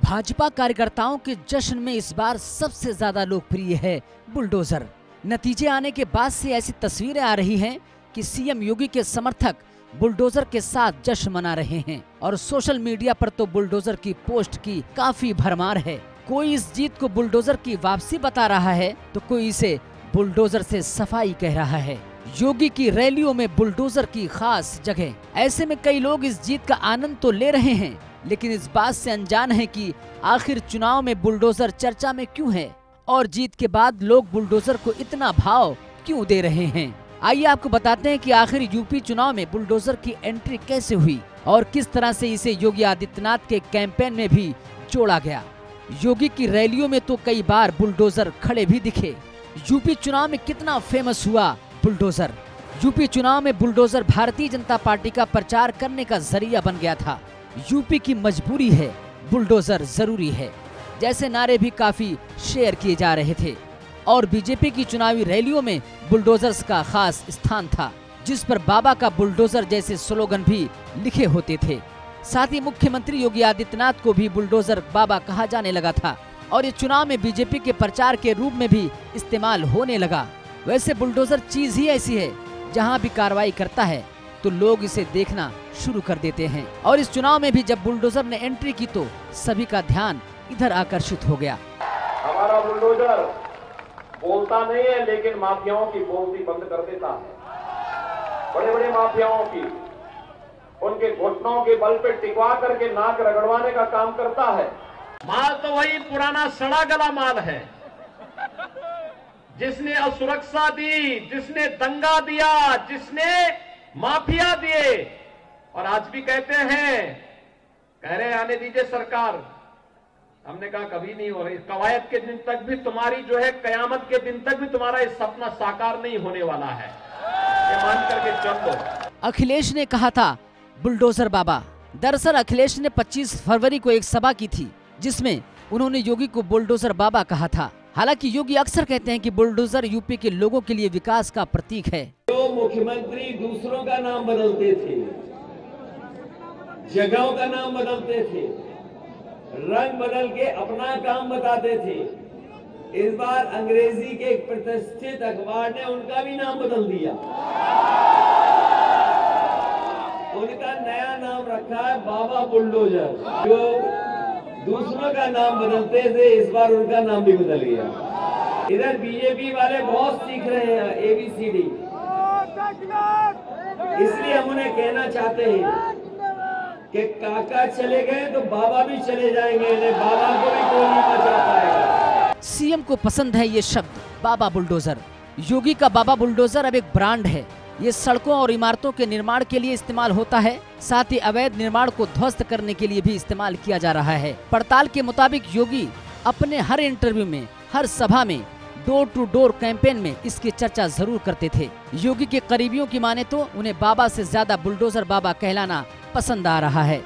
भाजपा कार्यकर्ताओं के जश्न में इस बार सबसे ज्यादा लोकप्रिय है बुलडोजर। नतीजे आने के बाद से ऐसी तस्वीरें आ रही हैं कि सीएम योगी के समर्थक बुलडोजर के साथ जश्न मना रहे हैं और सोशल मीडिया पर तो बुलडोजर की पोस्ट की काफी भरमार है। कोई इस जीत को बुलडोजर की वापसी बता रहा है तो कोई इसे बुलडोजर से सफाई कह रहा है। योगी की रैलियों में बुलडोजर की खास जगह। ऐसे में कई लोग इस जीत का आनंद तो ले रहे हैं, लेकिन इस बात से अनजान है कि आखिर चुनाव में बुलडोजर चर्चा में क्यों है और जीत के बाद लोग बुलडोजर को इतना भाव क्यों दे रहे हैं। आइए आपको बताते हैं कि आखिर यूपी चुनाव में बुलडोजर की एंट्री कैसे हुई और किस तरह से इसे योगी आदित्यनाथ के कैंपेन में भी जोड़ा गया। योगी की रैलियों में तो कई बार बुलडोजर खड़े भी दिखे। यूपी चुनाव में कितना फेमस हुआ बुलडोजर। यूपी चुनाव में बुलडोजर भारतीय जनता पार्टी का प्रचार करने का जरिया बन गया था। यूपी की मजबूरी है, बुलडोजर जरूरी है जैसे नारे भी काफी शेयर किए जा रहे थे और बीजेपी की चुनावी रैलियों में बुलडोजर्स का खास स्थान था, जिस पर बाबा का बुलडोजर जैसे स्लोगन भी लिखे होते थे। साथ ही मुख्यमंत्री योगी आदित्यनाथ को भी बुलडोजर बाबा कहा जाने लगा था और ये चुनाव में बीजेपी के प्रचार के रूप में भी इस्तेमाल होने लगा। वैसे बुलडोजर चीज ही ऐसी है, जहां भी कार्रवाई करता है तो लोग इसे देखना शुरू कर देते हैं और इस चुनाव में भी जब बुलडोजर ने एंट्री की तो सभी का ध्यान इधर आकर्षित हो गया। हमारा बुलडोजर बोलता नहीं है, लेकिन माफियाओं की बोलती बंद कर देता है। बड़े बड़े माफियाओं की, उनके घुटनों के बल पे टिकवा करके नाक रगड़वाने का काम करता है। माल तो वही पुराना सड़ा गला माल है, जिसने असुरक्षा दी, जिसने दंगा दिया, जिसने माफिया दिए और आज भी कहते हैं, कह रहे आने दीजिए सरकार। हमने कहा कभी नहीं हो रही, कवायद के दिन तक भी तुम्हारी जो है, कयामत के दिन तक भी तुम्हारा ये सपना साकार नहीं होने वाला है, ये मान करके चल दो। अखिलेश ने कहा था बुलडोजर बाबा। दरअसल अखिलेश ने 25 फरवरी को एक सभा की थी जिसमें उन्होंने योगी को बुलडोजर बाबा कहा था। हालांकि योगी अक्सर कहते हैं कि बुलडोजर यूपी के लोगों के लिए विकास का प्रतीक है। जो मुख्यमंत्री दूसरों का नाम बदलते थे, जगहों का नाम बदलते थे, रंग बदल के अपना काम बताते थे, इस बार अंग्रेजी के एक प्रतिष्ठित अखबार ने उनका भी नाम बदल दिया। उनका नया नाम रखा है बाबा बुलडोजर। जो दूसरों का नाम बदलते थे, इस बार उनका नाम भी बदल गया। इधर बीजेपी वाले बहुत सीख रहे हैं ABCD, इसलिए हम उन्हें कहना चाहते हैं कि काका चले गए तो बाबा भी चले जाएंगे, बाबा को भी कोई नहीं बचा पाएगा। सीएम को पसंद है ये शब्द बाबा बुलडोजर। योगी का बाबा बुलडोजर अब एक ब्रांड है। ये सड़कों और इमारतों के निर्माण के लिए इस्तेमाल होता है, साथ ही अवैध निर्माण को ध्वस्त करने के लिए भी इस्तेमाल किया जा रहा है। पड़ताल के मुताबिक योगी अपने हर इंटरव्यू में, हर सभा में, डोर टू डोर कैंपेन में इसकी चर्चा जरूर करते थे। योगी के करीबियों की माने तो उन्हें बाबा से ज्यादा बुलडोजर बाबा कहलाना पसंद आ रहा है।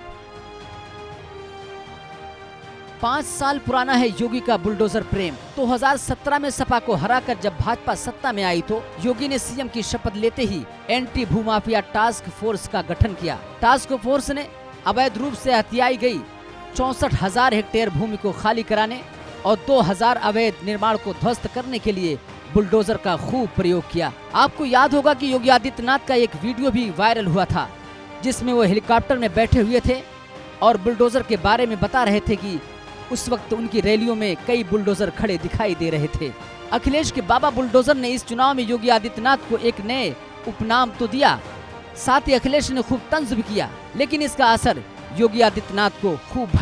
5 साल पुराना है योगी का बुलडोजर प्रेम। 2017 में सपा को हराकर जब भाजपा सत्ता में आई तो योगी ने सीएम की शपथ लेते ही एंटी भूमाफिया टास्क फोर्स का गठन किया। टास्क फोर्स ने अवैध रूप से हथियाई गई 64,000 हेक्टेयर भूमि को खाली कराने और 2000 अवैध निर्माण को ध्वस्त करने के लिए बुलडोजर का खूब प्रयोग किया। आपको याद होगा कि योगी आदित्यनाथ का एक वीडियो भी वायरल हुआ था, जिसमें वो हेलीकॉप्टर में बैठे हुए थे और बुलडोजर के बारे में बता रहे थे कि उस वक्त उनकी रैलियों में कई बुलडोजर खड़े दिखाई दे रहे थे। अखिलेश के बाबा बुलडोजर ने इस चुनाव में योगी आदित्यनाथ को एक नए उपनाम तो दिया, साथ ही अखिलेश ने खूब तंज भी किया, लेकिन इसका असर योगी आदित्यनाथ को खूब भाया।